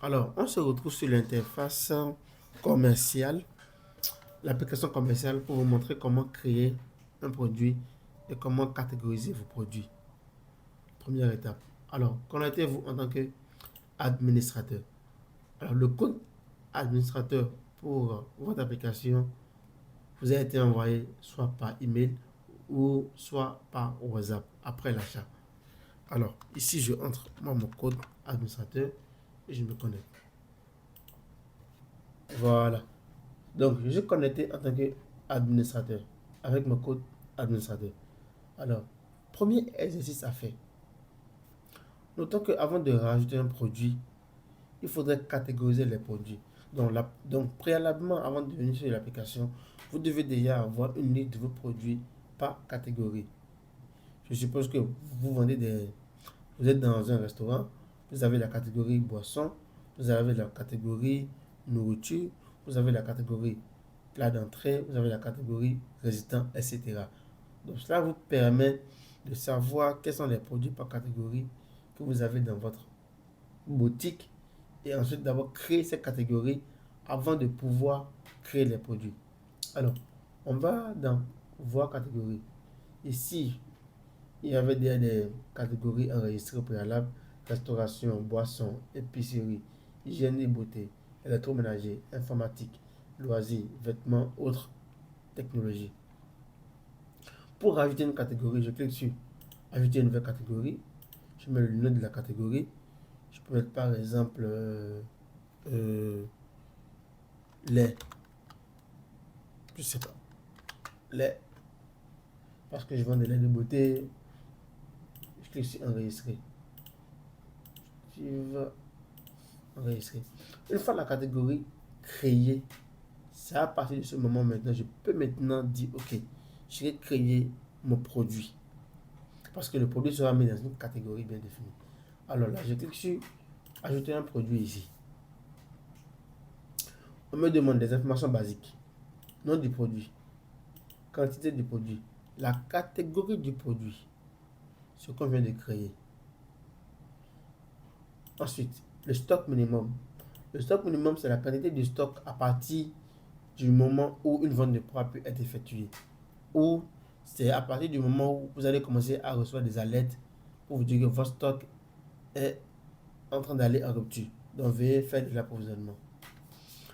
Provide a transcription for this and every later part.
Alors, on se retrouve sur l'interface commerciale, l'application commerciale pour vous montrer comment créer un produit et comment catégoriser vos produits. Première étape. Alors, connectez-vous en tant qu'administrateur. Alors, le code administrateur pour votre application vous a été envoyé soit par email ou soit par WhatsApp après l'achat. Alors, ici, je entre mon code administrateur et je me connecte. Voilà. Donc, je suis connecté en tant qu'administrateur avec mon code administrateur. Alors, premier exercice à faire. Notons qu'avant de rajouter un produit, il faudrait catégoriser les produits. Donc, préalablement, avant de venir sur l'application, vous devez déjà avoir une liste de vos produits par catégorie. Je suppose que vous êtes dans un restaurant, vous avez la catégorie boisson, vous avez la catégorie nourriture, vous avez la catégorie plat d'entrée, vous avez la catégorie résident, etc. Donc cela vous permet de savoir quels sont les produits par catégorie que vous avez dans votre boutique et ensuite d'avoir créé ces catégories avant de pouvoir créer les produits. Alors, on va dans voir catégorie. Ici, il y avait des catégories enregistrées au préalable: restauration, boisson, épicerie, hygiène et beauté, électroménager, informatique, loisirs, vêtements, autres technologies. Pour rajouter une catégorie, je clique sur ajouter une nouvelle catégorie. Je mets le nom de la catégorie. Je peux mettre par exemple lait. Je sais pas. Lait. Parce que je vends des laits de beauté. Je clique sur enregistrer. Je vais enregistrer. Une fois la catégorie créée, c'est à partir de ce moment maintenant, je peux maintenant dire ok, je vais créer mon produit. Parce que le produit sera mis dans une catégorie bien définie. Alors là, je clique sur ajouter un produit ici. On me demande des informations basiques. Nom du produit, quantité du produit, la catégorie du produit, ce qu'on vient de créer. Ensuite, le stock minimum. Le stock minimum, c'est la quantité de stock à partir du moment où une vente ne pourra plus être effectuée. Ou c'est à partir du moment où vous allez commencer à recevoir des alertes pour vous dire que votre stock est en train d'aller en rupture. Donc, veuillez faire de l'approvisionnement.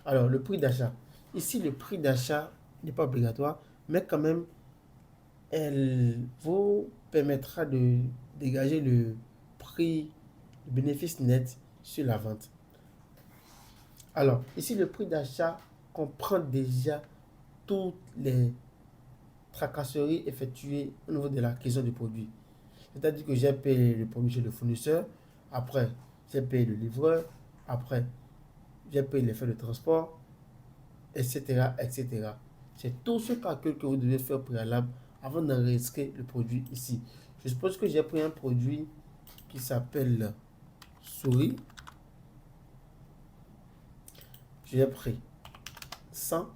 Alors, le prix d'achat. Ici, le prix d'achat n'est pas obligatoire, mais quand même, elle vous permettra de dégager le prix, le bénéfice net sur la vente. Alors, ici, le prix d'achat comprend déjà toutes les tracasseries effectuées au niveau de l'acquisition du produit. C'est-à-dire que j'ai payé le produit chez le fournisseur, après, j'ai payé le livreur, après, j'ai payé les frais de transport, etc., etc. C'est tout ce calcul que vous devez faire au préalable avant d'enregistrer le produit ici. Je suppose que j'ai pris un produit qui s'appelle souris. J'ai pris 100,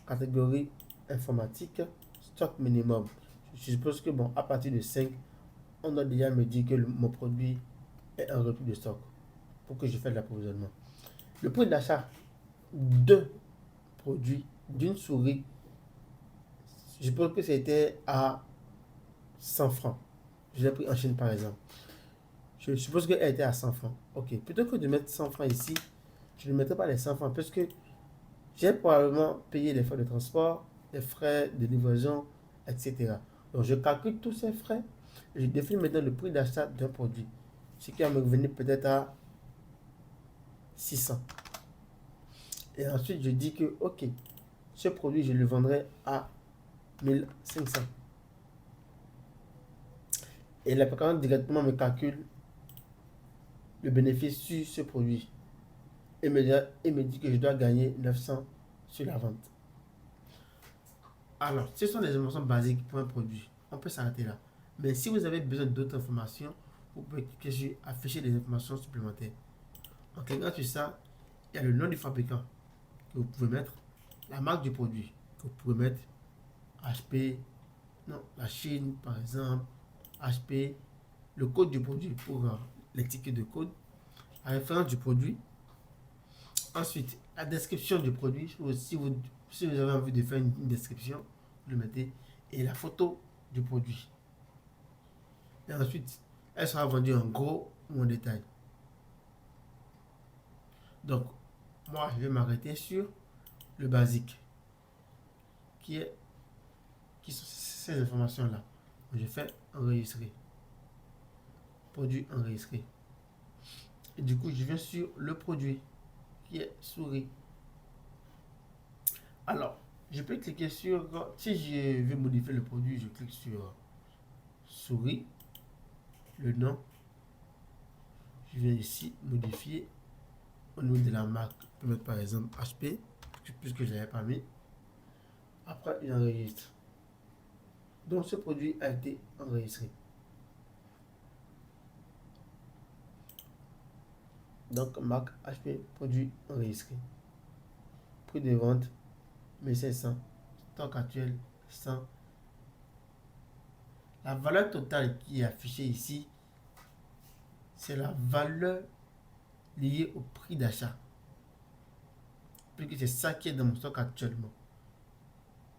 catégorie informatique, stock minimum. Je suppose que bon, à partir de 5, on doit déjà me dire que mon produit est en rupture de stock pour que je fasse l'approvisionnement. Le prix d'achat de produits d'une souris, je suppose que c'était à 100 francs. Je l'ai pris en Chine par exemple. Je suppose qu'elle était à 100 francs. Ok, plutôt que de mettre 100 francs ici, je ne mettrai pas les 100 francs parce que j'ai probablement payé les frais de transport, les frais de livraison, etc. Donc je calcule tous ces frais et je définis maintenant le prix d'achat d'un produit. Ce qui va me revenir peut-être à 600. Et ensuite je dis que ok, ce produit je le vendrai à 1500. Et l'application directement me calcule le bénéfice sur ce produit et me dit que je dois gagner 900 sur la vente. Alors, ce sont les informations basiques pour un produit. On peut s'arrêter là. Mais si vous avez besoin d'autres informations, vous pouvez cliquer sur afficher des informations supplémentaires. En cliquant sur ça, il y a le nom du fabricant que vous pouvez mettre, la marque du produit que vous pouvez mettre, HP, non, la Chine par exemple, HP, le code du produit pour les tickets de code, la référence du produit. Ensuite, la description du produit. Si vous avez envie de faire une description, vous le mettez. Et la photo du produit. Et ensuite, elle sera vendue en gros ou en détail. Donc, moi, je vais m'arrêter sur le basique, qui sont ces informations-là. Je fais enregistrer. Produit enregistré. Et du coup, je viens sur le produit, qui est souris. Alors, je peux cliquer sur, si je veux modifier le produit, je clique sur souris, le nom. Je viens ici modifier au niveau de la marque. Je peux mettre par exemple HP, puisque je n'avais pas mis. Après, il enregistre. Donc, ce produit a été enregistré. Donc, marque HP, produit enregistré. Prix de vente 1500. Stock actuel 100. La valeur totale qui est affichée ici, c'est la valeur liée au prix d'achat. Puisque c'est ça qui est dans mon stock actuellement.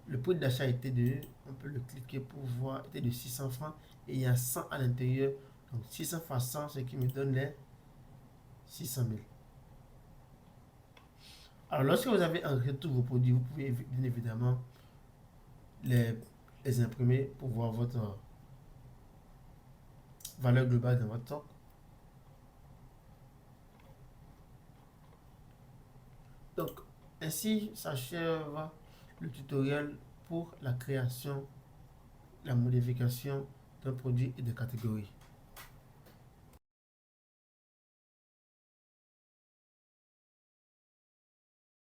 Le prix d'achat était de, on peut le cliquer pour voir, était de 600 francs et il y a 100 à l'intérieur. Donc 600 fois 100, ce qui me donne les 600 000. Alors lorsque vous avez enregistré tous vos produits, vous pouvez bien évidemment les imprimer pour voir votre valeur globale dans votre stock. Donc ainsi s'achève le tutoriel pour la création, la modification d'un produit et de catégorie.